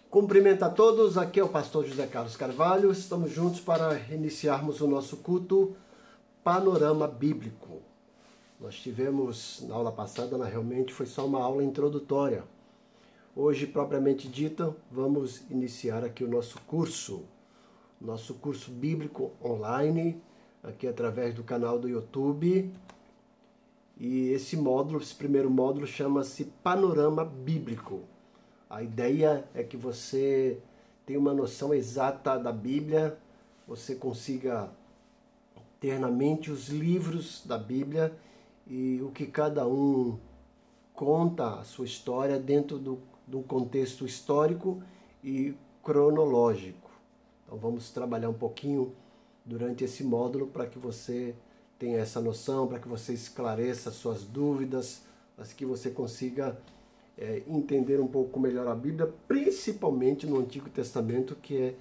Cumprimento a todos, aqui é o pastor José Carlos Carvalho, estamos juntos para iniciarmos o nosso culto Panorama Bíblico. Nós tivemos, na aula passada, realmente foi só uma aula introdutória. Hoje, propriamente dita, vamos iniciar aqui o nosso curso bíblico online, aqui através do canal do YouTube. E esse primeiro módulo chama-se Panorama Bíblico. A ideia é que você tenha uma noção exata da Bíblia, você consiga ter na mente os livros da Bíblia e o que cada um conta a sua história dentro do contexto histórico e cronológico. Então vamos trabalhar um pouquinho durante esse módulo para que você tenha essa noção, para que você esclareça suas dúvidas, para que você consiga entender um pouco melhor a Bíblia, principalmente no Antigo Testamento, que é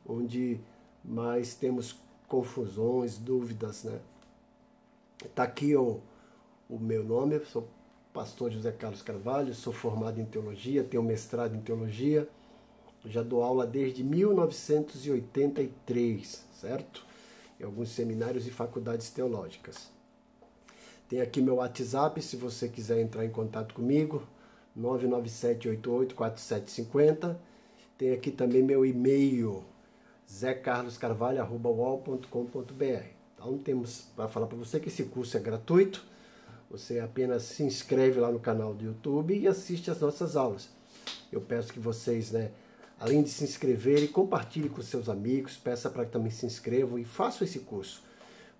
onde mais temos confusões, dúvidas, né? Está aqui o meu nome, eu sou pastor José Carlos Carvalho, sou formado em teologia, tenho mestrado em teologia, já dou aula desde 1983, certo? Em alguns seminários e faculdades teológicas. Tem aqui meu WhatsApp, se você quiser entrar em contato comigo, 997884750. Tem aqui também meu e-mail, zecarloscarvalho@uol.com.br. Então temos para falar para você que esse curso é gratuito. Você apenas se inscreve lá no canal do YouTube e assiste às nossas aulas. Eu peço que vocês, além de se inscreverem, compartilhem com seus amigos, peça para que também se inscrevam e façam esse curso.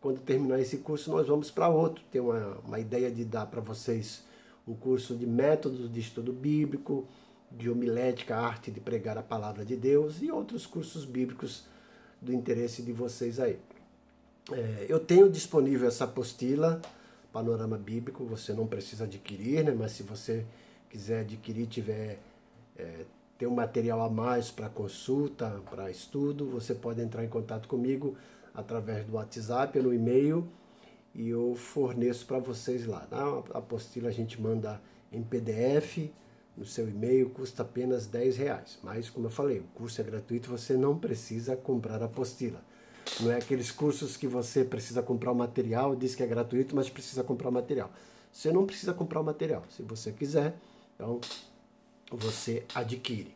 Quando terminar esse curso, nós vamos para outro. Tem uma ideia de dar para vocês um curso de métodos de estudo bíblico, de homilética, arte de pregar a palavra de Deus e outros cursos bíblicos do interesse de vocês aí. Eu tenho disponível essa apostila, Panorama Bíblico, você não precisa adquirir, mas se você quiser adquirir, ter um material a mais para consulta, para estudo, você pode entrar em contato comigo através do WhatsApp, no e-mail, e eu forneço para vocês lá. A apostila a gente manda em PDF no seu e-mail, custa apenas R$10. Mas, como eu falei, o curso é gratuito, você não precisa comprar a apostila. Não é aqueles cursos que você precisa comprar o material, diz que é gratuito, mas precisa comprar o material. Você não precisa comprar o material. Se você quiser, então você adquire.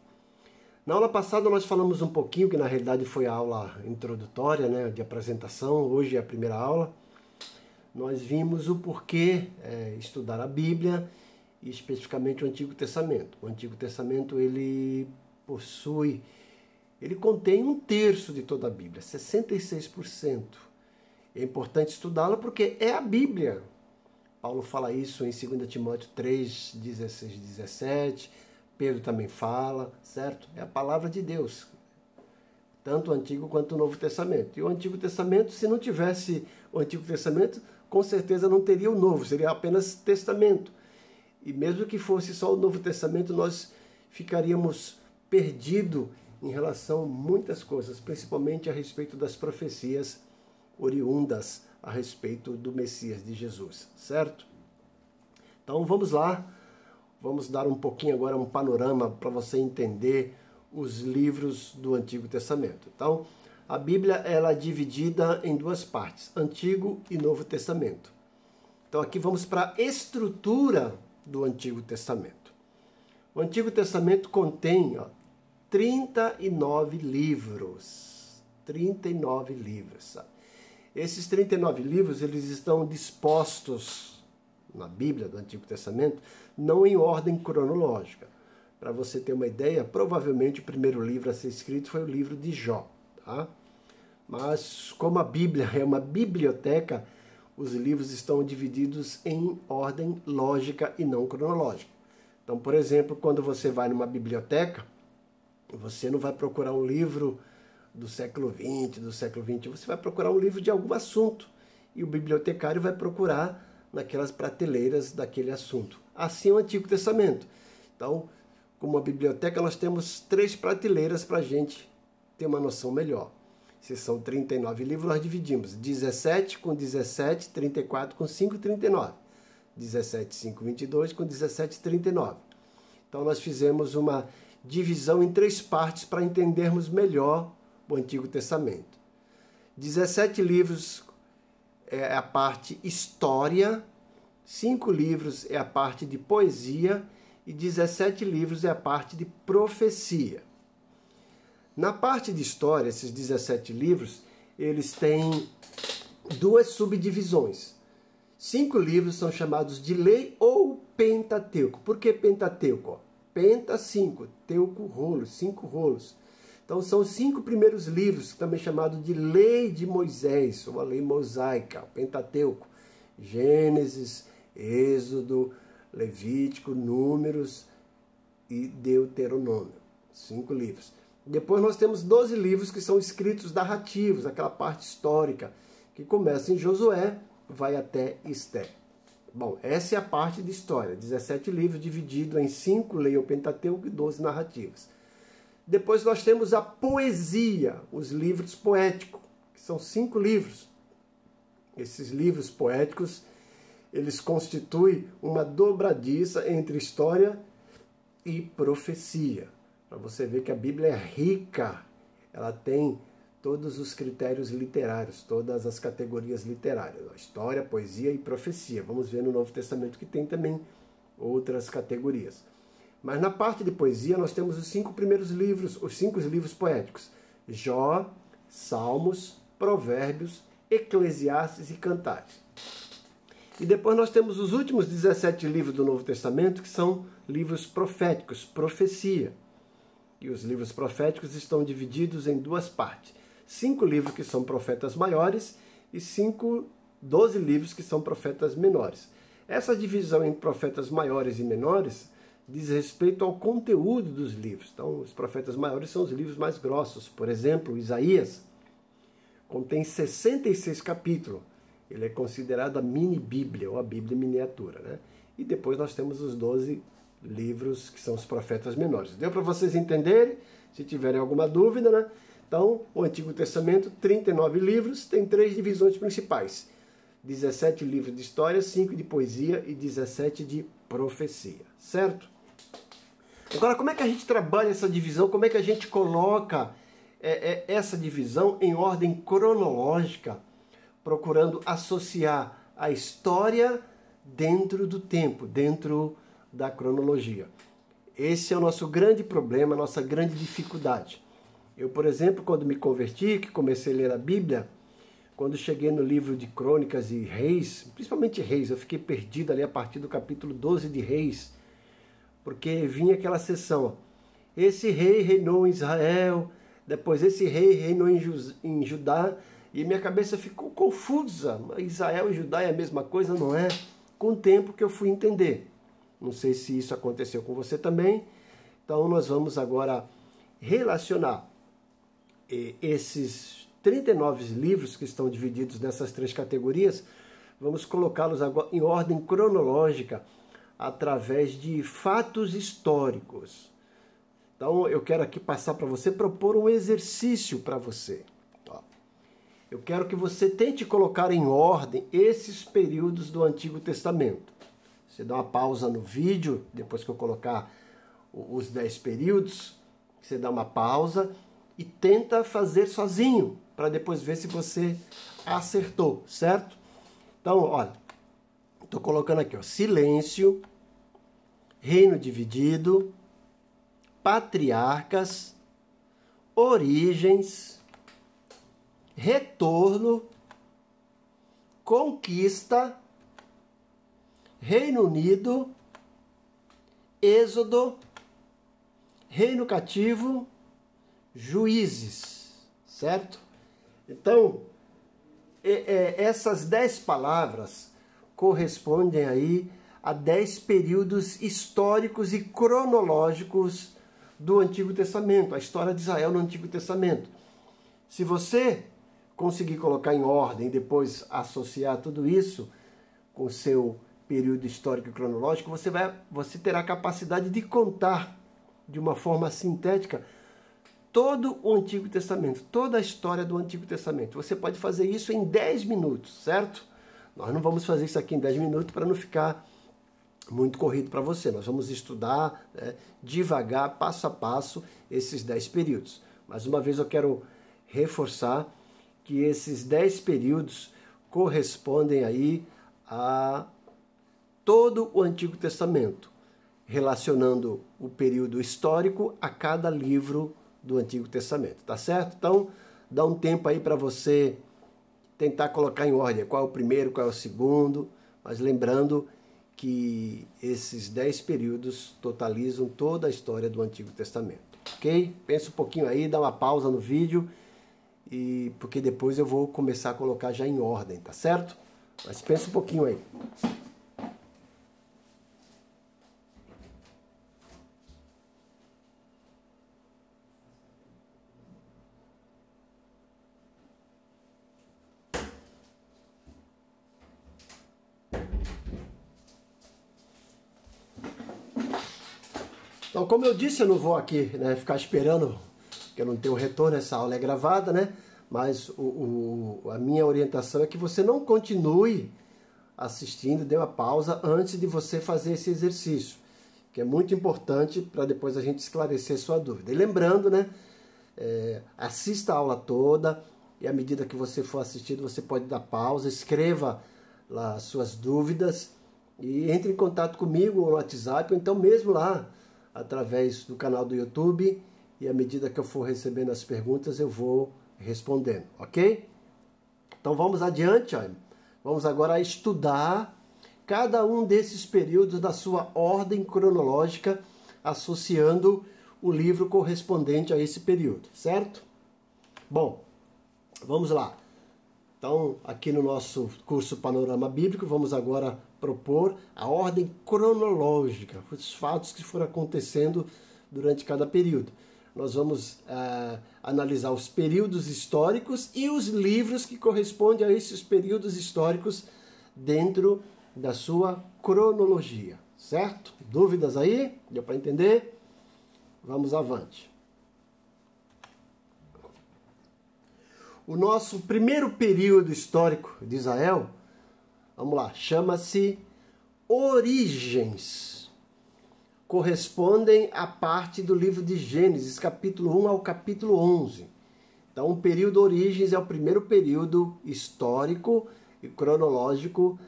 Na aula passada nós falamos um pouquinho, que na realidade foi a aula introdutória, de apresentação, hoje é a primeira aula. Nós vimos o porquê estudar a Bíblia e especificamente o Antigo Testamento. O Antigo Testamento ele contém 1/3 de toda a Bíblia, 66%. É importante estudá-la porque é a Bíblia. Paulo fala isso em 2 Timóteo 3, 16 e 17. Pedro também fala, certo? É a palavra de Deus, tanto o Antigo quanto o Novo Testamento. E o Antigo Testamento, se não tivesse o Antigo Testamento, com certeza não teria o Novo, seria apenas Testamento. E mesmo que fosse só o Novo Testamento, nós ficaríamos perdidos em relação a muitas coisas, principalmente a respeito das profecias oriundas a respeito do Messias de Jesus, certo? Então vamos lá, vamos dar um pouquinho agora um panorama para você entender os livros do Antigo Testamento. Então, a Bíblia ela é dividida em duas partes, Antigo e Novo Testamento. Então, aqui vamos para a estrutura do Antigo Testamento. O Antigo Testamento contém 39 livros. 39 livros. Sabe? Esses 39 livros eles estão dispostos na Bíblia do Antigo Testamento, não em ordem cronológica. Para você ter uma ideia, provavelmente o primeiro livro a ser escrito foi o livro de Jó. Tá? Mas como a Bíblia é uma biblioteca, os livros estão divididos em ordem lógica e não cronológica. Então, por exemplo, quando você vai numa biblioteca, você não vai procurar um livro do século XX, do século XXI, você vai procurar um livro de algum assunto. E o bibliotecário vai procurar naquelas prateleiras daquele assunto. Assim é o Antigo Testamento. Então, como a biblioteca, nós temos 3 prateleiras para a gente ter uma noção melhor. Se são 39 livros, nós dividimos 17 com 17, 34 com 5, 39. 17, 5, 22 com 17, 39. Então nós fizemos uma divisão em 3 partes para entendermos melhor o Antigo Testamento. 17 livros é a parte história, 5 livros é a parte de poesia e 17 livros é a parte de profecia. Na parte de história, esses 17 livros, eles têm 2 subdivisões. 5 livros são chamados de lei ou Pentateuco. Por que Pentateuco? Penta, 5, teuco, rolos, 5 rolos. Então são os 5 primeiros livros, também chamados de lei de Moisés, ou a lei mosaica, o Pentateuco. Gênesis, Êxodo, Levítico, Números e Deuteronômio. 5 livros. Depois nós temos 12 livros que são escritos narrativos, aquela parte histórica, que começa em Josué, vai até Esther. Bom, essa é a parte de história. 17 livros divididos em 5 lei ou Pentateuco e 12 narrativas. Depois nós temos a poesia, os livros poéticos, que são 5 livros. Esses livros poéticos, eles constituem uma dobradiça entre história e profecia. Para você ver que a Bíblia é rica, ela tem todos os critérios literários, todas as categorias literárias, história, poesia e profecia. Vamos ver no Novo Testamento que tem também outras categorias. Mas na parte de poesia nós temos os 5 primeiros livros, os 5 livros poéticos: Jó, Salmos, Provérbios, Eclesiastes e Cantares. E depois nós temos os últimos 17 livros do Novo Testamento, que são livros proféticos, profecia. E os livros proféticos estão divididos em 2 partes. 5 livros que são profetas maiores e 12 livros que são profetas menores. Essa divisão em profetas maiores e menores diz respeito ao conteúdo dos livros. Então, os profetas maiores são os livros mais grossos. Por exemplo, Isaías contém 66 capítulos. Ele é considerado a mini-bíblia, ou a Bíblia em miniatura, né? E depois nós temos os 12 livros que são os profetas menores. Deu para vocês entenderem? Se tiverem alguma dúvida, né? Então, o Antigo Testamento, 39 livros, tem 3 divisões principais. 17 livros de história, 5 de poesia e 17 de profecia. Certo? Agora, como é que a gente trabalha essa divisão? Como é que a gente coloca essa divisão em ordem cronológica, procurando associar a história dentro do tempo, dentro da cronologia? Esse é o nosso grande problema, a nossa grande dificuldade. Eu, por exemplo, quando me converti, que comecei a ler a Bíblia, quando cheguei no livro de Crônicas e Reis, principalmente Reis, eu fiquei perdido ali a partir do capítulo 12 de Reis, porque vinha aquela seção, ó, esse rei reinou em Israel, depois esse rei reinou em Judá, e minha cabeça ficou confusa. Israel e Judá é a mesma coisa, não é? Com o tempo que eu fui entender. Não sei se isso aconteceu com você também. Então nós vamos agora relacionar esses 39 livros que estão divididos nessas 3 categorias, vamos colocá-los agora em ordem cronológica através de fatos históricos. Então eu quero aqui passar para você, propor um exercício para você. Eu quero que você tente colocar em ordem esses períodos do Antigo Testamento. Você dá uma pausa no vídeo, depois que eu colocar os 10 períodos, você dá uma pausa e tenta fazer sozinho, para depois ver se você acertou, certo? Então, olha, estou colocando aqui, ó, silêncio, reino dividido, patriarcas, origens, retorno, conquista, Reino Unido, Êxodo, Reino Cativo, Juízes, certo? Então, essas 10 palavras correspondem aí a 10 períodos históricos e cronológicos do Antigo Testamento, a história de Israel no Antigo Testamento. Se você conseguir colocar em ordem e depois associar tudo isso com o seu período histórico e cronológico, você terá a capacidade de contar de uma forma sintética todo o Antigo Testamento, toda a história do Antigo Testamento. Você pode fazer isso em 10 minutos, certo? Nós não vamos fazer isso aqui em 10 minutos para não ficar muito corrido para você. Nós vamos estudar, né, devagar, passo a passo, esses 10 períodos. Mais uma vez eu quero reforçar que esses 10 períodos correspondem aí a todo o Antigo Testamento, relacionando o período histórico a cada livro do Antigo Testamento, tá certo? Então, dá um tempo aí para você tentar colocar em ordem qual é o primeiro, qual é o segundo, mas lembrando que esses 10 períodos totalizam toda a história do Antigo Testamento, ok? Pensa um pouquinho aí, dá uma pausa no vídeo, porque depois eu vou começar a colocar já em ordem, tá certo? Mas pensa um pouquinho aí. Então, como eu disse, eu não vou aqui, né, ficar esperando, porque eu não tenho retorno, essa aula é gravada, né? Mas a minha orientação é que você não continue assistindo, dê uma pausa antes de você fazer esse exercício, que é muito importante para depois a gente esclarecer sua dúvida. E lembrando, né, assista a aula toda, e à medida que você for assistindo, você pode dar pausa, escreva lá as suas dúvidas, e entre em contato comigo no WhatsApp, ou então mesmo lá, através do canal do YouTube, e à medida que eu for recebendo as perguntas, eu vou respondendo, ok? Então vamos adiante, ó. Vamos agora estudar cada um desses períodos da sua ordem cronológica, associando o livro correspondente a esse período, certo? Bom, vamos lá. Então, aqui no nosso curso Panorama Bíblico, vamos agora propor a ordem cronológica, os fatos que foram acontecendo durante cada período. Nós vamos analisar os períodos históricos e os livros que correspondem a esses períodos históricos dentro da sua cronologia, certo? Dúvidas aí? Deu para entender? Vamos avante. O nosso primeiro período histórico de Israel, vamos lá, chama-se Origens. Correspondem à parte do livro de Gênesis, capítulo 1 ao capítulo 11. Então, o período Origens é o primeiro período histórico e cronológico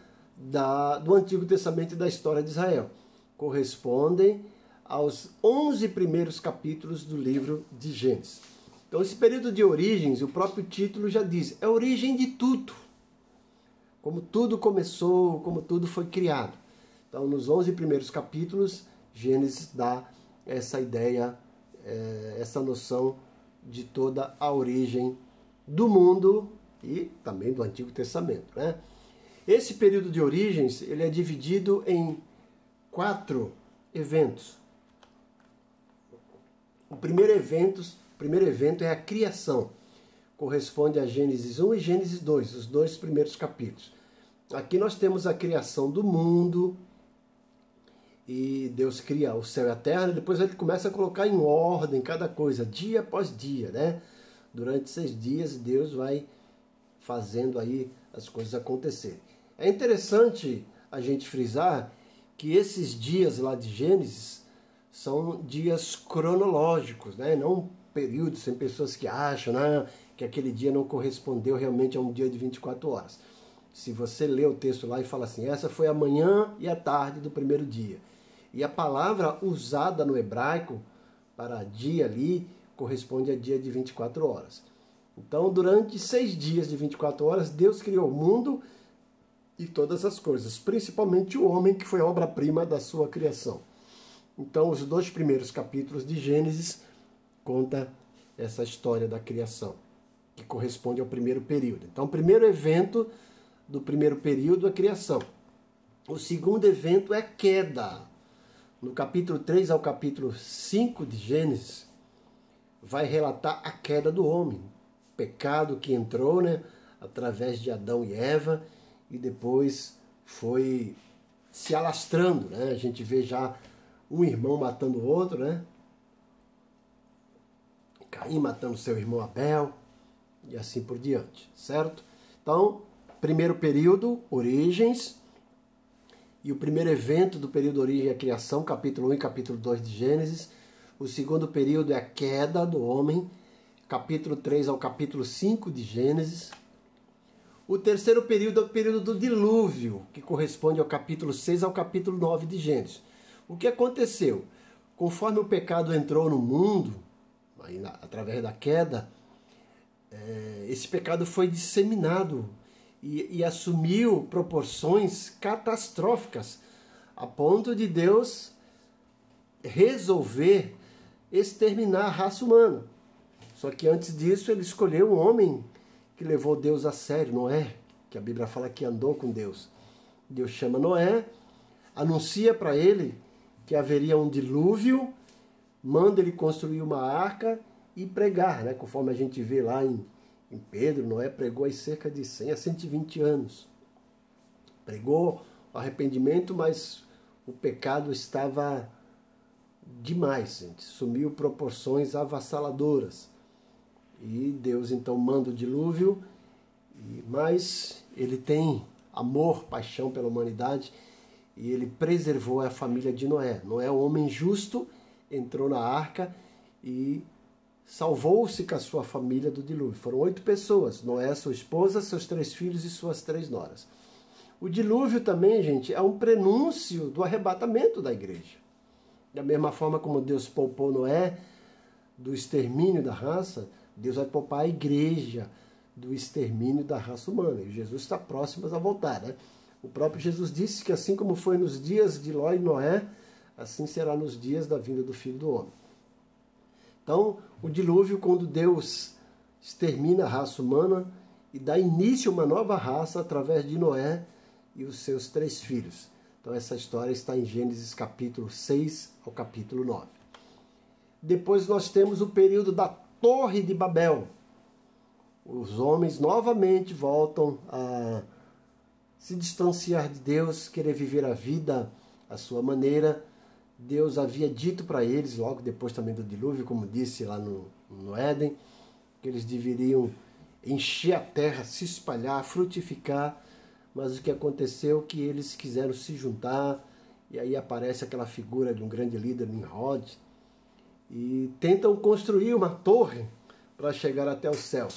do Antigo Testamento e da história de Israel. Correspondem aos 11 primeiros capítulos do livro de Gênesis. Então, esse período de Origens, o próprio título já diz, é a origem de tudo. Como tudo começou, como tudo foi criado. Então, nos 11 primeiros capítulos, Gênesis dá essa ideia, essa noção de toda a origem do mundo e também do Antigo Testamento, né? Esse período de Origens, ele é dividido em 4 eventos. O primeiro evento é a criação. Corresponde a Gênesis 1 e Gênesis 2, os 2 primeiros capítulos. Aqui nós temos a criação do mundo, e Deus cria o céu e a terra, e depois ele começa a colocar em ordem cada coisa, dia após dia, né? Durante 6 dias Deus vai fazendo aí as coisas acontecerem. É interessante a gente frisar que esses dias lá de Gênesis são dias cronológicos, né? Não períodos. Tem pessoas que acham, né, que aquele dia não correspondeu realmente a um dia de 24 horas. Se você lê o texto lá e fala assim, essa foi a manhã e a tarde do primeiro dia. E a palavra usada no hebraico para dia ali corresponde a dia de 24 horas. Então, durante 6 dias de 24 horas, Deus criou o mundo e todas as coisas, principalmente o homem, que foi a obra-prima da sua criação. Então, os 2 primeiros capítulos de Gênesis conta essa história da criação, que corresponde ao primeiro período. Então, o primeiro evento do primeiro período é a criação. O segundo evento é a queda. No capítulo 3 ao capítulo 5 de Gênesis, vai relatar a queda do homem. O pecado que entrou, né, através de Adão e Eva, e depois foi se alastrando, né? A gente vê já um irmão matando o outro, né? Caim matando seu irmão Abel, e assim por diante, certo? Então, primeiro período, Origens, e o primeiro evento do período origem é a criação, capítulo 1 e capítulo 2 de Gênesis. O segundo período é a queda do homem, capítulo 3 ao capítulo 5 de Gênesis. O terceiro período é o período do dilúvio, que corresponde ao capítulo 6 ao capítulo 9 de Gênesis. O que aconteceu? Conforme o pecado entrou no mundo, através da queda, esse pecado foi disseminado e assumiu proporções catastróficas, a ponto de Deus resolver exterminar a raça humana. Só que antes disso ele escolheu um homem que levou Deus a sério, Noé, que a Bíblia fala que andou com Deus. Deus chama Noé, anuncia para ele que haveria um dilúvio, manda ele construir uma arca e pregar, né? Conforme a gente vê lá em Pedro, Noé pregou aí cerca de 100 a 120 anos. Pregou o arrependimento, mas o pecado estava demais, gente. Sumiu proporções avassaladoras. E Deus então manda o dilúvio, mas ele tem amor, paixão pela humanidade, e ele preservou a família de Noé. Noé, um homem justo, entrou na arca e salvou-se com a sua família do dilúvio. Foram 8 pessoas, Noé, sua esposa, seus 3 filhos e suas 3 noras. O dilúvio também, gente, é um prenúncio do arrebatamento da igreja. Da mesma forma como Deus poupou Noé do extermínio da raça, Deus vai poupar a igreja do extermínio da raça humana. E Jesus está próximo a voltar, né? O próprio Jesus disse que assim como foi nos dias de Ló e Noé, assim será nos dias da vinda do Filho do Homem. Então, o dilúvio, quando Deus extermina a raça humana e dá início a uma nova raça através de Noé e os seus 3 filhos. Então, essa história está em Gênesis capítulo 6 ao capítulo 9. Depois nós temos o período da Torre de Babel. Os homens novamente voltam a se distanciar de Deus, querer viver a vida à sua maneira. Deus havia dito para eles, logo depois também do dilúvio, como disse lá no Éden, que eles deveriam encher a terra, se espalhar, frutificar. Mas o que aconteceu é que eles quiseram se juntar, e aí aparece aquela figura de um grande líder, Nimrod, e tentam construir uma torre para chegar até o céu.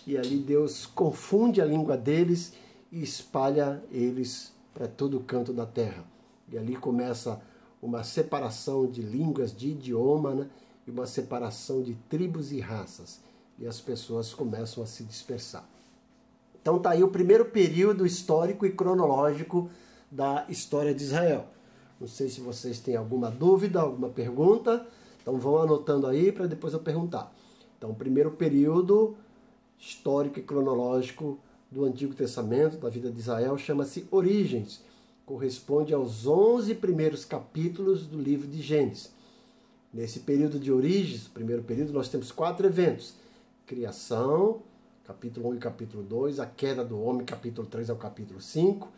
E ali Deus confunde a língua deles e espalha eles para todo o canto da terra. E ali começa uma separação de línguas, de idioma, né? E uma separação de tribos e raças. E as pessoas começam a se dispersar. Então está aí o primeiro período histórico e cronológico da história de Israel. Não sei se vocês têm alguma dúvida, alguma pergunta. Então vão anotando aí para depois eu perguntar. Então o primeiro período histórico e cronológico do Antigo Testamento, da vida de Israel, chama-se Origens. Corresponde aos 11 primeiros capítulos do livro de Gênesis. Nesse período de Origens, primeiro período, nós temos 4 eventos. Criação, capítulo 1 e capítulo 2, a queda do homem, capítulo 3 ao capítulo 5,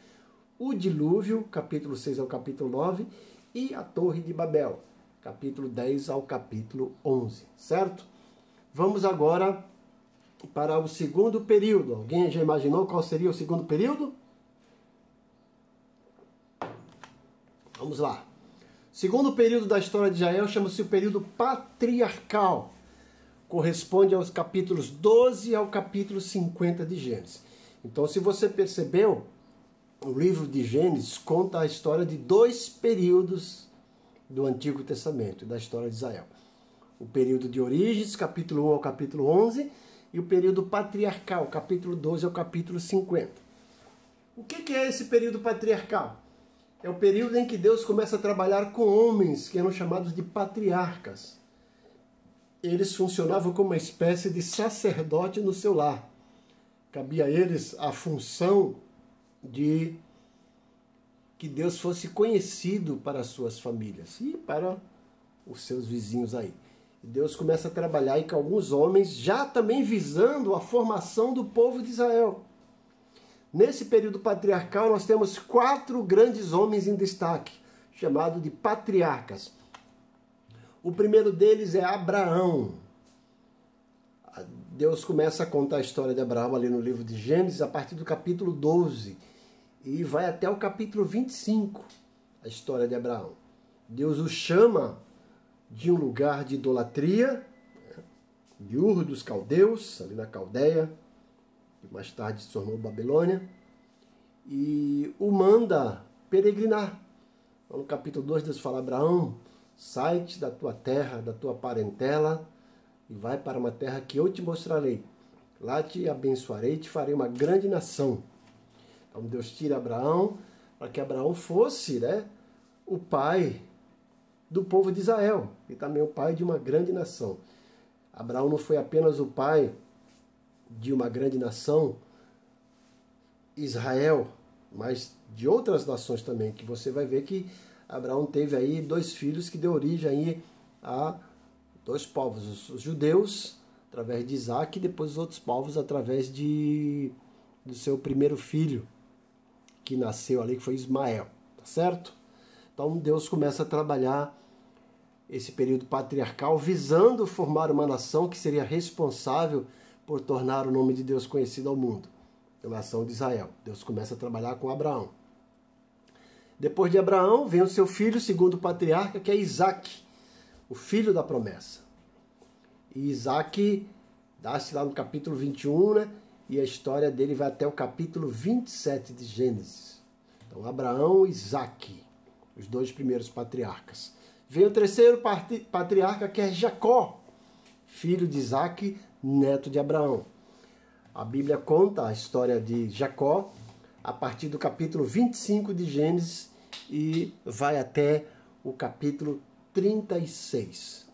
o dilúvio, capítulo 6 ao capítulo 9, e a Torre de Babel, capítulo 10 ao capítulo 11, certo? Vamos agora para o segundo período. Alguém já imaginou qual seria o segundo período? Vamos lá. Segundo período da história de Israel chama-se o período patriarcal. Corresponde aos capítulos 12 ao capítulo 50 de Gênesis. Então, se você percebeu, o livro de Gênesis conta a história de 2 períodos do Antigo Testamento, da história de Israel. O período de Origens, capítulo 1 ao capítulo 11, e o período patriarcal, capítulo 12 ao capítulo 50. O que é esse período patriarcal? É o período em que Deus começa a trabalhar com homens que eram chamados de patriarcas. Eles funcionavam como uma espécie de sacerdote no seu lar. Cabia a eles a função de que Deus fosse conhecido para as suas famílias e para os seus vizinhos aí. Deus começa a trabalhar aí com alguns homens, já também visando a formação do povo de Israel. Nesse período patriarcal, nós temos 4 grandes homens em destaque, chamados de patriarcas. O primeiro deles é Abraão. Deus começa a contar a história de Abraão ali no livro de Gênesis, a partir do capítulo 12. e vai até o capítulo 25, a história de Abraão. Deus o chama de um lugar de idolatria, de Ur dos Caldeus, ali na Caldeia, que mais tarde se tornou Babilônia, e o manda peregrinar. Então, no capítulo 2, Deus fala: Abraão, sai-te da tua terra, da tua parentela, e vai para uma terra que eu te mostrarei. Lá te abençoarei e te farei uma grande nação. Então Deus tira Abraão para que Abraão fosse, o pai do povo de Israel e também o pai de uma grande nação. Abraão não foi apenas o pai de uma grande nação, Israel, mas de outras nações também, que você vai ver que Abraão teve aí 2 filhos que deu origem aí a 2 povos, os judeus através de Isaac e depois os outros povos através do seu primeiro filho que nasceu ali, que foi Ismael, tá certo? Então Deus começa a trabalhar esse período patriarcal visando formar uma nação que seria responsável por tornar o nome de Deus conhecido ao mundo, a nação de Israel. Deus começa a trabalhar com Abraão. Depois de Abraão vem o seu filho, segundo patriarca, que é Isaac, o filho da promessa. E Isaac dá-se lá no capítulo 21, e a história dele vai até o capítulo 27 de Gênesis. Então, Abraão e Isaac, os 2 primeiros patriarcas. Vem o terceiro patriarca, que é Jacó, filho de Isaac, neto de Abraão. A Bíblia conta a história de Jacó a partir do capítulo 25 de Gênesis e vai até o capítulo 36.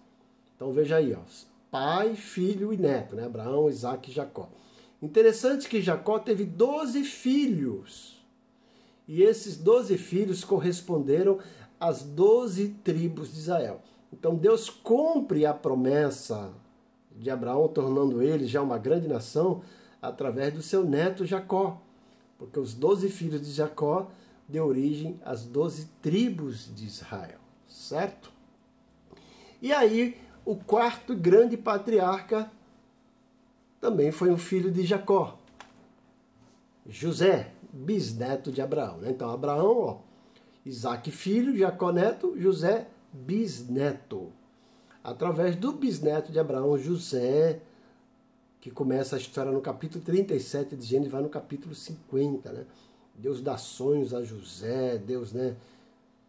Então veja aí, pai, filho e neto, Abraão, Isaac e Jacó. Interessante que Jacó teve 12 filhos. E esses 12 filhos corresponderam às 12 tribos de Israel. Então Deus cumpre a promessa de Abraão, tornando ele já uma grande nação, através do seu neto Jacó. Porque os 12 filhos de Jacó deu origem às 12 tribos de Israel. Certo? E aí, o quarto grande patriarca também foi um filho de Jacó, José, bisneto de Abraão. Então, Abraão, Isaac filho, Jacó neto, José bisneto. Através do bisneto de Abraão, José, que começa a história no capítulo 37 de Gênesis, vai no capítulo 50. Deus dá sonhos a José, Deus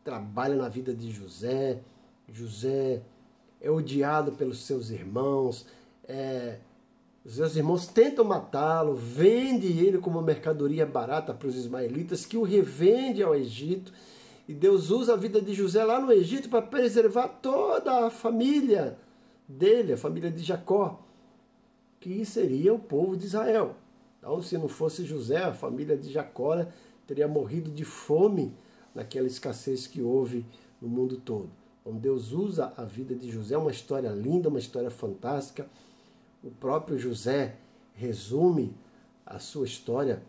trabalha na vida de José. José é odiado pelos seus irmãos, os seus irmãos tentam matá-lo, vende ele como mercadoria barata para os ismaelitas, que o revende ao Egito. E Deus usa a vida de José lá no Egito para preservar toda a família dele, a família de Jacó, que seria o povo de Israel. Então, se não fosse José, a família de Jacó teria morrido de fome naquela escassez que houve no mundo todo. Então, Deus usa a vida de José, uma história linda, uma história fantástica. O próprio José resume a sua história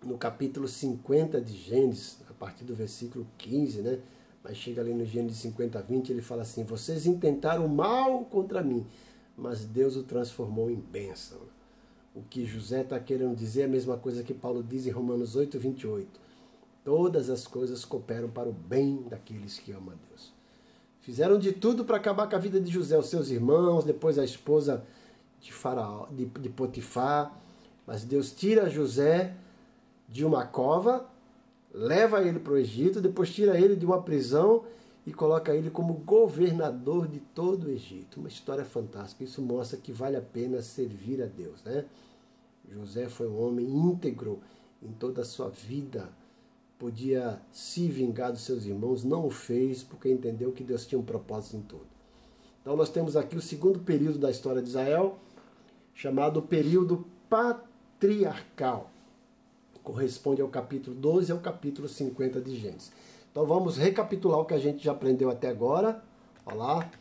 no capítulo 50 de Gênesis, a partir do versículo 15, Mas chega ali no Gênesis 50, 20, ele fala assim: vocês intentaram mal contra mim, mas Deus o transformou em bênção. O que José está querendo dizer é a mesma coisa que Paulo diz em Romanos 8, 28. Todas as coisas cooperam para o bem daqueles que amam a Deus. Fizeram de tudo para acabar com a vida de José, os seus irmãos, depois a esposa de Faraó, de Potifar. Mas Deus tira José de uma cova, leva ele para o Egito, depois tira ele de uma prisão e coloca ele como governador de todo o Egito. Uma história fantástica. Isso mostra que vale a pena servir a Deus, José foi um homem íntegro em toda a sua vida. Podia se vingar dos seus irmãos, não o fez, porque entendeu que Deus tinha um propósito em tudo. Então nós temos aqui o segundo período da história de Israel, chamado período patriarcal. Corresponde ao capítulo 12 e ao capítulo 50 de Gênesis. Então vamos recapitular o que a gente já aprendeu até agora. Olha lá.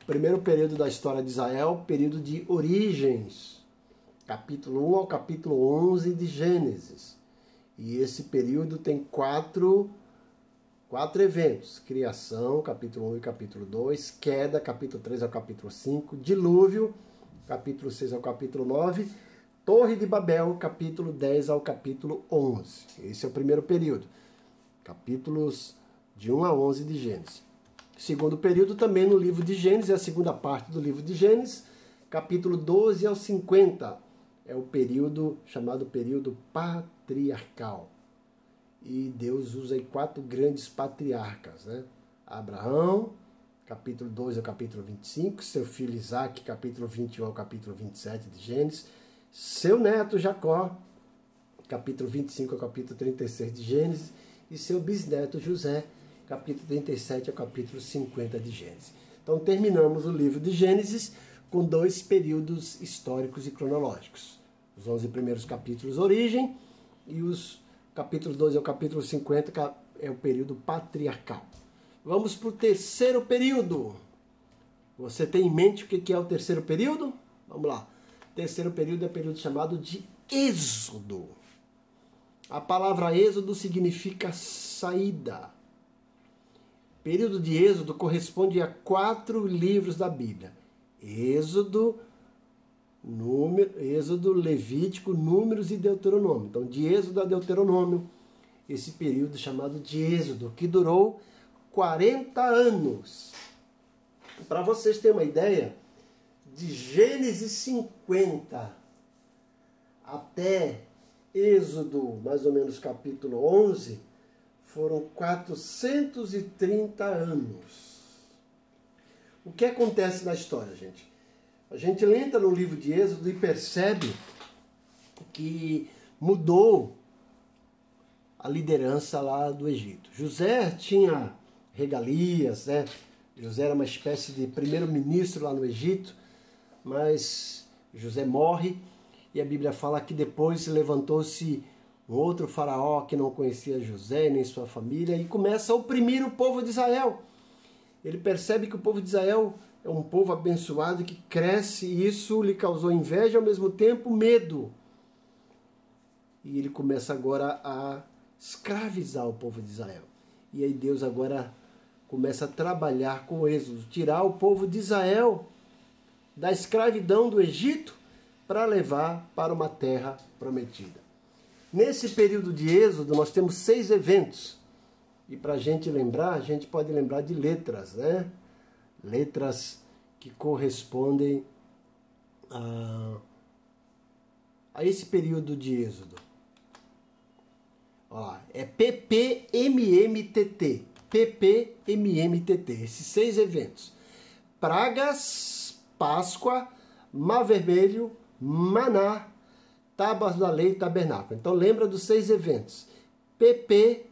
Primeiro período da história de Israel, período de origens. Capítulo 1 ao capítulo 11 de Gênesis. E esse período tem quatro eventos. Criação, capítulo 1 e capítulo 2. Queda, capítulo 3 ao capítulo 5. Dilúvio, capítulo 6 ao capítulo 9. Torre de Babel, capítulo 10 ao capítulo 11. Esse é o primeiro período. Capítulos de 1 a 11 de Gênesis. Segundo período também no livro de Gênesis, é a segunda parte do livro de Gênesis, capítulo 12 ao 50. É o período chamado período patriarcal. E Deus usa aí 4 grandes patriarcas, né? Abraão, capítulo 2 ao capítulo 25, seu filho Isaac, capítulo 21 ao capítulo 27 de Gênesis, seu neto Jacó, capítulo 25 ao capítulo 36 de Gênesis, e seu bisneto José, capítulo 37 ao capítulo 50 de Gênesis. Então terminamos o livro de Gênesis com 2 períodos históricos e cronológicos. Os 11 primeiros capítulos, origem, e os capítulos 12 ao capítulo 50 é o período patriarcal. Vamos para o terceiro período. Você tem em mente o que é o terceiro período? Vamos lá. O terceiro período é o período chamado de Êxodo. A palavra Êxodo significa saída. O período de Êxodo corresponde a 4 livros da Bíblia. Êxodo, Levítico, Números e Deuteronômio. Então, de Êxodo a Deuteronômio, esse período chamado de Êxodo, que durou 40 anos. Para vocês terem uma ideia, de Gênesis 50 até Êxodo, mais ou menos capítulo 11, foram 430 anos. O que acontece na história, gente? A gente entra no livro de Êxodo e percebe que mudou a liderança lá do Egito. José tinha regalias, né? José era uma espécie de primeiro-ministro lá no Egito, mas José morre e a Bíblia fala que depois levantou-se um outro faraó que não conhecia José nem sua família e começa a oprimir o povo de Israel. Ele percebe que o povo de Israel é um povo abençoado que cresce e isso lhe causou inveja e ao mesmo tempo medo. E ele começa agora a escravizar o povo de Israel. E aí Deus agora começa a trabalhar com o Êxodo, tirar o povo de Israel da escravidão do Egito para levar para uma terra prometida. Nesse período de Êxodo nós temos 6 eventos. E para a gente lembrar, a gente pode lembrar de letras, né? Letras que correspondem a esse período de Êxodo. Ó, é PPMMTT. PPMMTT. Esses 6 eventos. Pragas, Páscoa, Mar Vermelho, Maná, Tábuas da Lei e Tabernáculo. Então lembra dos 6 eventos. PPMMTT.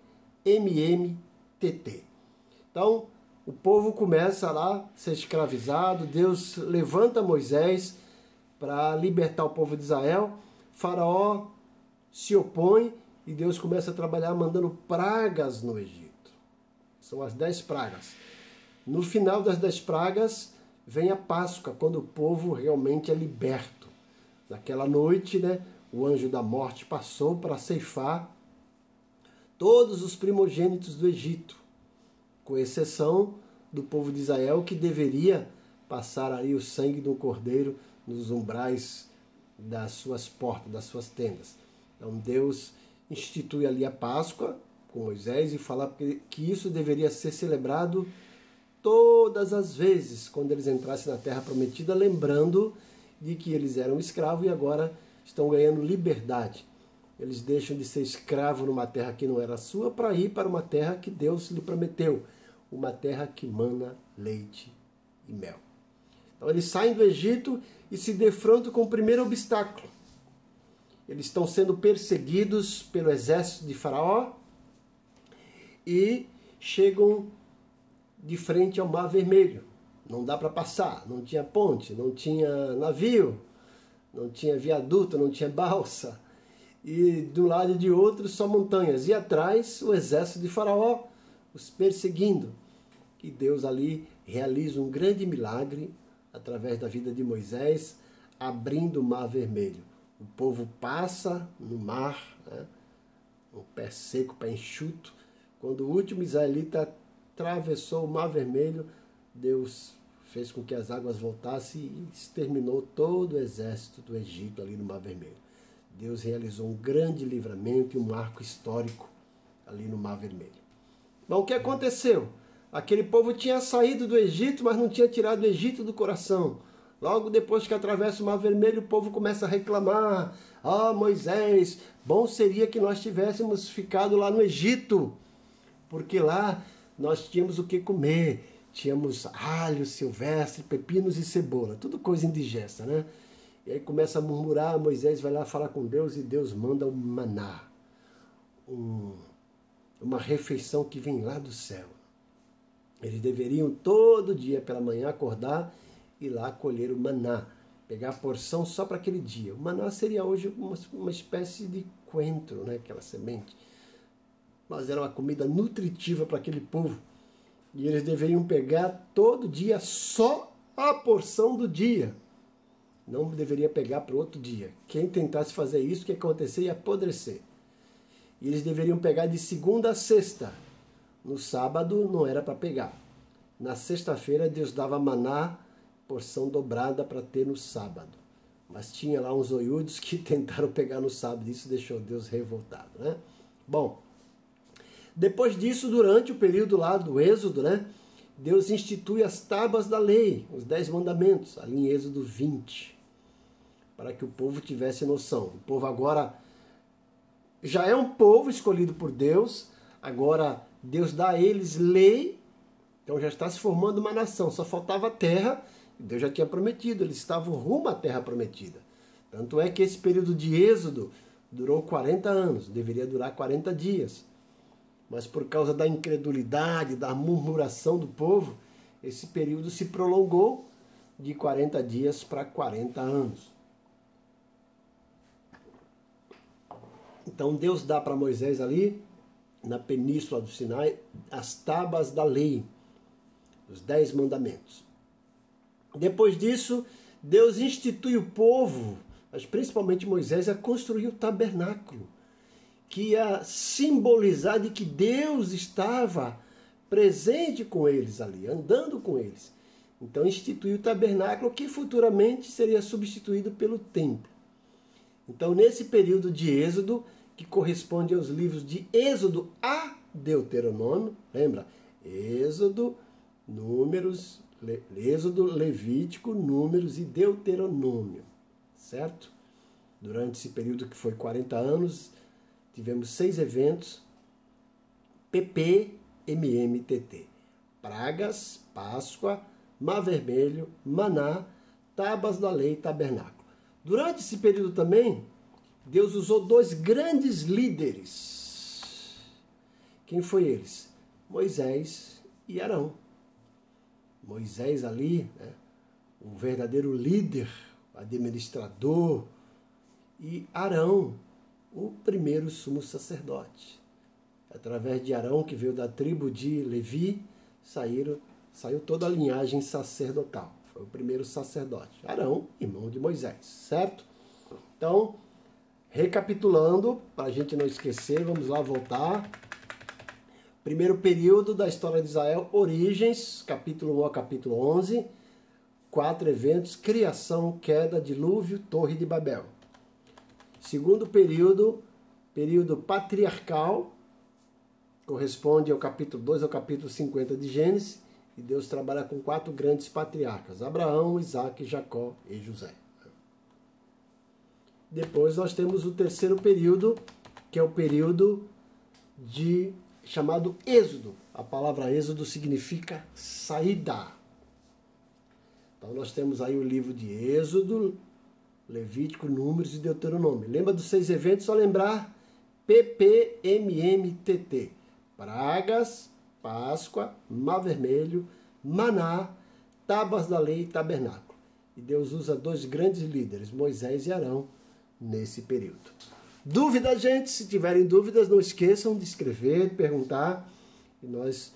Então o povo começa lá a ser escravizado. Deus levanta Moisés para libertar o povo de Israel. Faraó se opõe e Deus começa a trabalhar mandando pragas no Egito. São as 10 pragas. No final das 10 pragas vem a Páscoa, quando o povo realmente é liberto. Naquela noite, né, o anjo da morte passou para ceifar todos os primogênitos do Egito, com exceção do povo de Israel, que deveria passar aí o sangue do cordeiro nos umbrais das suas portas, das suas tendas. Então Deus institui ali a Páscoa com Moisés e fala que isso deveria ser celebrado todas as vezes quando eles entrassem na terra prometida, lembrando de que eles eram escravos e agora estão ganhando liberdade. Eles deixam de ser escravos numa terra que não era sua para ir para uma terra que Deus lhe prometeu, uma terra que mana leite e mel. Então eles saem do Egito e se defrontam com o primeiro obstáculo. Eles estão sendo perseguidos pelo exército de Faraó e chegam de frente ao Mar Vermelho. Não dá para passar, não tinha ponte, não tinha navio, não tinha viaduto, não tinha balsa. E de um lado e de outro só montanhas. E atrás o exército de Faraó os perseguindo. E Deus ali realiza um grande milagre através da vida de Moisés, abrindo o Mar Vermelho. O povo passa no mar, né, um pé seco, pé enxuto. Quando o último israelita atravessou o Mar Vermelho, Deus fez com que as águas voltassem e exterminou todo o exército do Egito ali no Mar Vermelho. Deus realizou um grande livramento e um marco histórico ali no Mar Vermelho. Bom, o que aconteceu? Aquele povo tinha saído do Egito, mas não tinha tirado o Egito do coração. Logo depois que atravessa o Mar Vermelho, o povo começa a reclamar. Ah, Moisés, bom seria que nós tivéssemos ficado lá no Egito, porque lá nós tínhamos o que comer. Tínhamos alho silvestre, pepinos e cebola, tudo coisa indigesta, né? E aí começa a murmurar, Moisés vai lá falar com Deus e Deus manda um maná, uma refeição que vem lá do céu. Eles deveriam todo dia pela manhã acordar e ir lá colher o maná, pegar a porção só para aquele dia. O maná seria hoje uma espécie de coentro, né? Aquela semente. Mas era uma comida nutritiva para aquele povo. E eles deveriam pegar todo dia só a porção do dia. Não deveria pegar para o outro dia. Quem tentasse fazer isso, o que ia acontecer? Ia apodrecer. E eles deveriam pegar de segunda a sexta. No sábado não era para pegar. Na sexta-feira Deus dava maná, porção dobrada para ter no sábado. Mas tinha lá uns oiúdos que tentaram pegar no sábado. Isso deixou Deus revoltado, né? Bom, depois disso, durante o período lá do Êxodo, né, Deus institui as tábuas da lei, os 10 mandamentos, ali em Êxodo 20, para que o povo tivesse noção. O povo agora já é um povo escolhido por Deus, agora Deus dá a eles lei, então já está se formando uma nação, só faltava a terra, e Deus já tinha prometido, eles estavam rumo à terra prometida. Tanto é que esse período de Êxodo durou 40 anos, deveria durar 40 dias. Mas por causa da incredulidade, da murmuração do povo, esse período se prolongou de 40 dias para 40 anos. Então Deus dá para Moisés ali, na península do Sinai, as tábuas da lei, os 10 mandamentos. Depois disso, Deus institui o povo, mas principalmente Moisés, a construir o tabernáculo, que ia simbolizar de que Deus estava presente com eles ali, andando com eles. Então instituiu o tabernáculo, que futuramente seria substituído pelo templo. Então, nesse período de Êxodo, que corresponde aos livros de Êxodo a Deuteronômio, lembra? Êxodo, Números, Êxodo, Levítico, Números e Deuteronômio, certo? Durante esse período que foi 40 anos, tivemos 6 eventos, PPMMTT, pragas, Páscoa, Mar Vermelho, Maná, Tábuas da Lei e Tabernáculo. Durante esse período também, Deus usou 2 grandes líderes. Quem foi eles? Moisés e Arão. Moisés ali, né, um verdadeiro líder, administrador, e Arão, o primeiro sumo sacerdote. Através de Arão, que veio da tribo de Levi, saiu toda a linhagem sacerdotal. Foi o primeiro sacerdote. Arão, irmão de Moisés, certo? Então, recapitulando, para a gente não esquecer, vamos lá voltar. Primeiro período da história de Israel, Origens, capítulo 1 ao capítulo 11. 4 eventos, criação, queda, dilúvio, Torre de Babel. Segundo período patriarcal, corresponde ao capítulo 2 ao capítulo 50 de Gênesis, e Deus trabalha com 4 grandes patriarcas, Abraão, Isaac, Jacó e José. Depois nós temos o terceiro período, que é o período chamado Êxodo. A palavra Êxodo significa saída. Então nós temos aí o livro de Êxodo, Levítico, Números e Deuteronômio. Lembra dos 6 eventos? Só lembrar PPMMTT. Pragas, Páscoa, Mar Vermelho, Maná, Tábuas da Lei e Tabernáculo. E Deus usa 2 grandes líderes, Moisés e Arão, nesse período. Dúvida, gente? Se tiverem dúvidas, não esqueçam de escrever, perguntar, e nós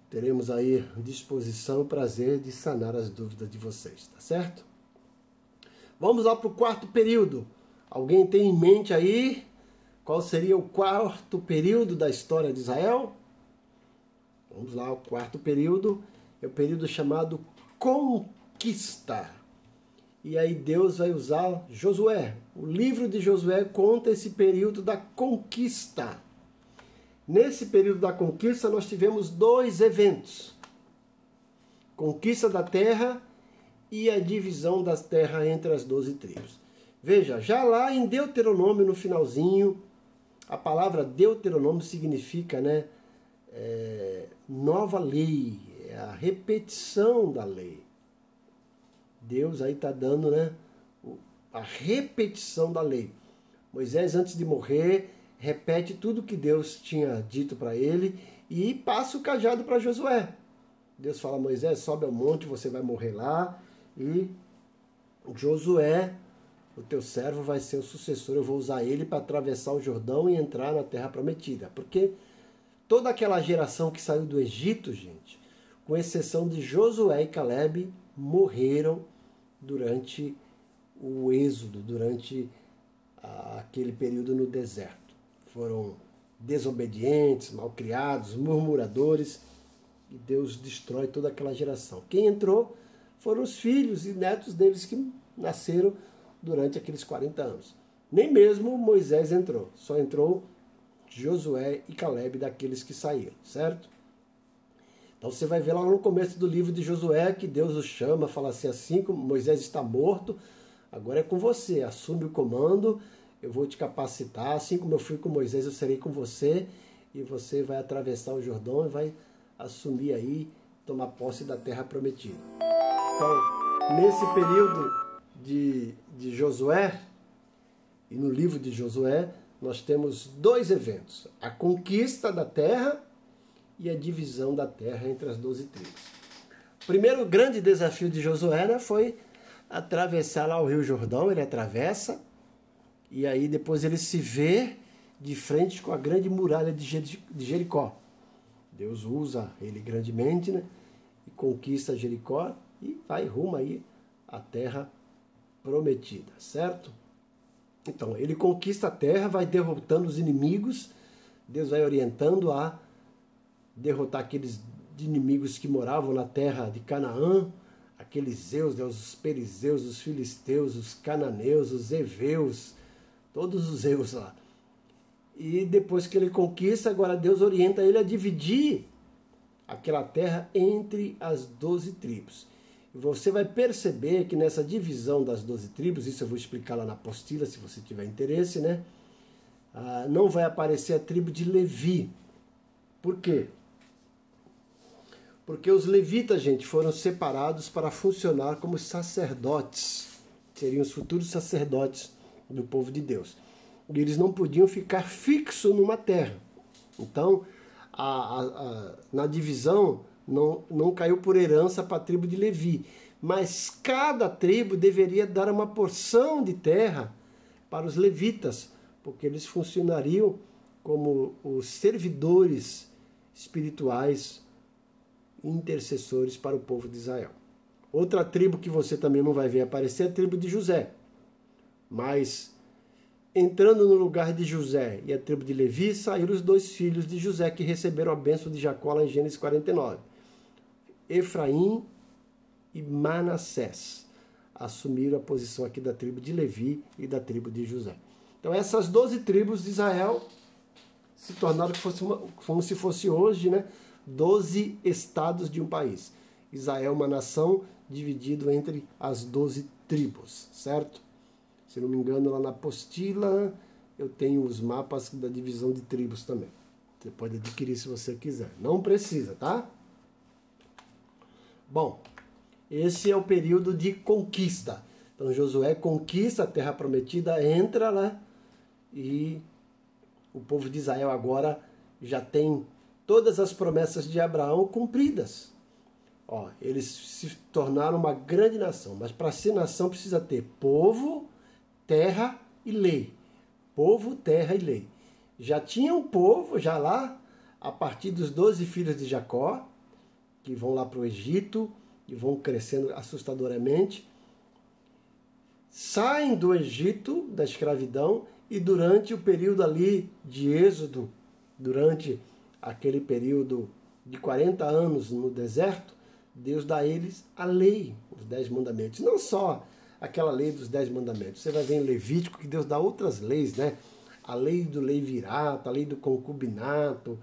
teremos aí disposição e prazer de sanar as dúvidas de vocês, tá certo? Vamos lá para o 4º período. Alguém tem em mente aí qual seria o 4º período da história de Israel? Vamos lá, o 4º período é o período chamado conquista. E aí Deus vai usar Josué. O livro de Josué conta esse período da conquista. Nesse período da conquista nós tivemos dois eventos. Conquista da terra e a divisão da terra entre as 12 tribos. Veja, já lá em Deuteronômio, no finalzinho, a palavra Deuteronômio significa, né, nova lei, é a repetição da lei. Deus aí está dando, né, a repetição da lei. Moisés, antes de morrer, repete tudo que Deus tinha dito para ele e passa o cajado para Josué. Deus fala: Moisés, sobe ao monte, você vai morrer lá, e Josué, o teu servo, vai ser o sucessor. Eu vou usar ele para atravessar o Jordão e entrar na terra prometida. Porque toda aquela geração que saiu do Egito, gente, com exceção de Josué e Caleb, morreram durante o êxodo, durante aquele período no deserto. Foram desobedientes, malcriados, murmuradores, e Deus destrói toda aquela geração. Quem entrou foram os filhos e netos deles que nasceram durante aqueles 40 anos. Nem mesmo Moisés entrou, só entrou Josué e Caleb, daqueles que saíram, certo? Então você vai ver lá no começo do livro de Josué que Deus os chama, fala assim como Moisés está morto, agora é com você, assume o comando, eu vou te capacitar, assim como eu fui com Moisés, eu serei com você, e você vai atravessar o Jordão e vai assumir aí, tomar posse da terra prometida. Então, nesse período de Josué, e no livro de Josué, nós temos dois eventos: a conquista da terra e a divisão da terra entre as 12 tribos. O primeiro grande desafio de Josué, né, foi atravessar lá o Rio Jordão. Ele atravessa, e aí depois ele se vê de frente com a grande muralha de Jericó. Deus usa ele grandemente, né, e conquista Jericó e vai rumo aí à terra prometida, certo? Então, ele conquista a terra, vai derrotando os inimigos, Deus vai orientando a derrotar aqueles inimigos que moravam na terra de Canaã, aqueles zeus, os perizeus, os filisteus, os cananeus, os heveus, todos os zeus lá. E depois que ele conquista, agora Deus orienta ele a dividir aquela terra entre as 12 tribos. E você vai perceber que nessa divisão das 12 tribos, isso eu vou explicar lá na apostila, se você tiver interesse, né? Não vai aparecer a tribo de Levi. Por quê? Porque os levitas, gente, foram separados para funcionar como sacerdotes. Seriam os futuros sacerdotes do povo de Deus. E eles não podiam ficar fixos numa terra. Então, na divisão, não caiu por herança para a tribo de Levi. Mas cada tribo deveria dar uma porção de terra para os levitas, porque eles funcionariam como os servidores espirituais, intercessores para o povo de Israel. Outra tribo que você também não vai ver aparecer é a tribo de José. Mas, entrando no lugar de José e a tribo de Levi, saíram os dois filhos de José que receberam a bênção de Jacó lá em Gênesis 49. Efraim e Manassés assumiram a posição aqui da tribo de Levi e da tribo de José. Então essas 12 tribos de Israel se tornaram como se fosse hoje, né, 12 estados de um país. Israel é uma nação dividida entre as 12 tribos, certo? Se não me engano, lá na apostila eu tenho os mapas da divisão de tribos também. Você pode adquirir se você quiser. Não precisa, tá? Bom, esse é o período de conquista. Então Josué conquista a terra prometida, entra lá, e o povo de Israel agora já tem todas as promessas de Abraão cumpridas. Eles se tornaram uma grande nação, mas para ser nação precisa ter povo, terra e lei. Povo, terra e lei. Já tinha um povo, já lá, a partir dos 12 filhos de Jacó, que vão lá para o Egito e vão crescendo assustadoramente. Saem do Egito, da escravidão, e durante o período ali de êxodo, durante aquele período de 40 anos no deserto, Deus dá a eles a lei, os 10 mandamentos. Não só aquela lei dos 10 mandamentos. Você vai ver em Levítico que Deus dá outras leis, né? A lei do levirato, a lei do concubinato,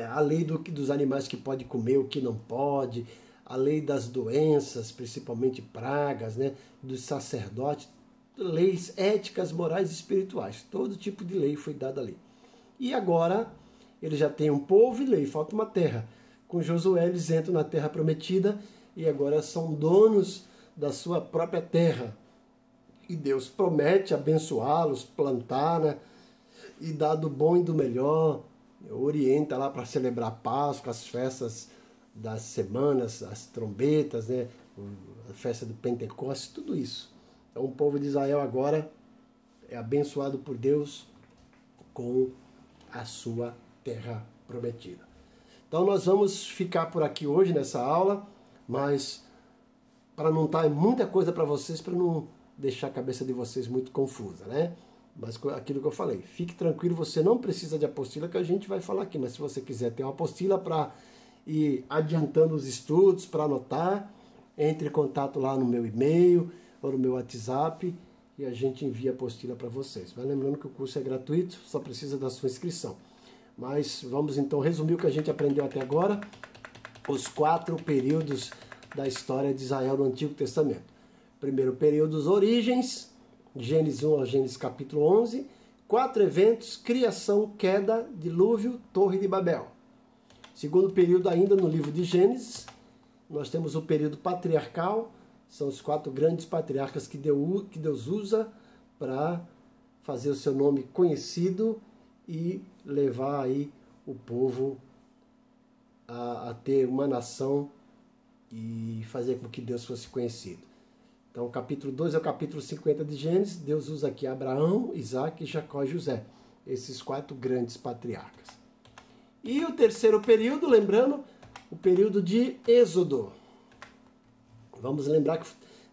a lei dos animais que pode comer, o que não pode, a lei das doenças, principalmente pragas, né? Dos sacerdotes, leis éticas, morais e espirituais. Todo tipo de lei foi dada ali. E agora ele já tem um povo e lei, falta uma terra. Com Josué eles entram na terra prometida e agora são donos da sua própria terra. E Deus promete abençoá-los, plantar, né? E dar do bom e do melhor. Orienta lá para celebrar a Páscoa, as festas das semanas, as trombetas, né? A festa do Pentecostes, tudo isso. Então o povo de Israel agora é abençoado por Deus com a sua terra prometida. Então nós vamos ficar por aqui hoje nessa aula, mas para não estar muita coisa para vocês, para não deixar a cabeça de vocês muito confusa, né? Mas aquilo que eu falei, fique tranquilo, você não precisa de apostila que a gente vai falar aqui, mas se você quiser ter uma apostila para ir adiantando os estudos, para anotar, entre em contato lá no meu e-mail ou no meu WhatsApp e a gente envia a apostila para vocês. Mas lembrando que o curso é gratuito, só precisa da sua inscrição. Mas vamos então resumir o que a gente aprendeu até agora, os 4 períodos da história de Israel no Antigo Testamento. Primeiro período, as origens, Gênesis 1 a Gênesis capítulo 11, 4 eventos, criação, queda, dilúvio, Torre de Babel. Segundo período, ainda no livro de Gênesis, nós temos o período patriarcal, são os 4 grandes patriarcas que Deus usa para fazer o seu nome conhecido e levar aí o povo a ter uma nação e fazer com que Deus fosse conhecido. Então, o capítulo 2 é o capítulo 50 de Gênesis. Deus usa aqui Abraão, Isaac, Jacó e José. Esses 4 grandes patriarcas. E o terceiro período, lembrando, o período de Êxodo. Vamos lembrar que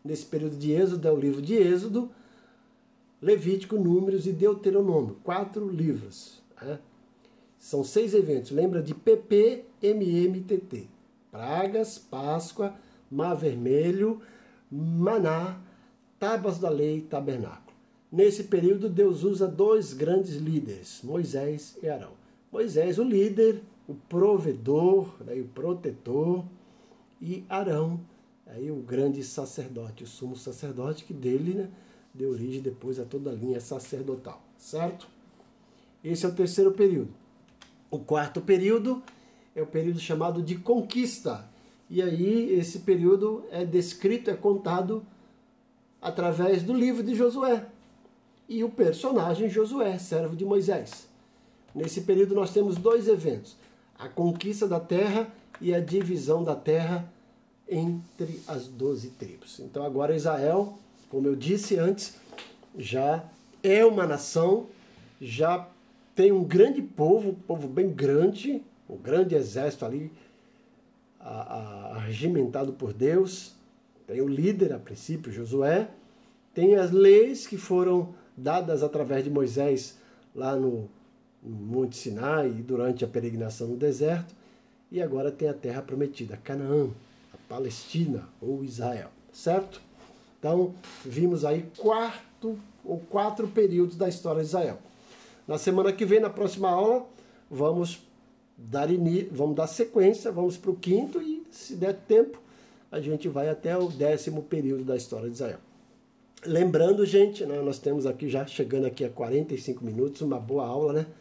nesse período de Êxodo é o livro de Êxodo, Levítico, Números e Deuteronômio. 4 livros. Né? São 6 eventos. Lembra de PPMMTT. Pragas, Páscoa, Mar Vermelho, Maná, Tábuas da Lei e Tabernáculo. Nesse período, Deus usa 2 grandes líderes, Moisés e Arão. Moisés, o líder, o provedor, o protetor, e Arão, aí o grande sacerdote, o sumo sacerdote, que dele, né, deu origem depois a toda a linha sacerdotal, certo? Esse é o terceiro período. O quarto período é o período chamado de conquista. E aí esse período é descrito, é contado através do livro de Josué. E o personagem Josué, servo de Moisés. Nesse período nós temos 2 eventos. A conquista da terra e a divisão da terra entre as 12 tribos. Então agora Israel, como eu disse antes, já é uma nação, já tem um grande povo, um povo bem grande, um grande exército ali, regimentado por Deus. Tem o líder, a princípio, Josué. Tem as leis que foram dadas através de Moisés lá no Monte Sinai e durante a peregrinação no deserto. E agora tem a terra prometida, Canaã, a Palestina ou Israel, certo? Então, vimos aí 4 períodos da história de Israel. Na semana que vem, na próxima aula, vamos dar sequência, vamos para o 5º e, se der tempo, a gente vai até o 10º período da história de Israel. Lembrando, gente, né, nós temos aqui já chegando aqui a 45 minutos, uma boa aula, né?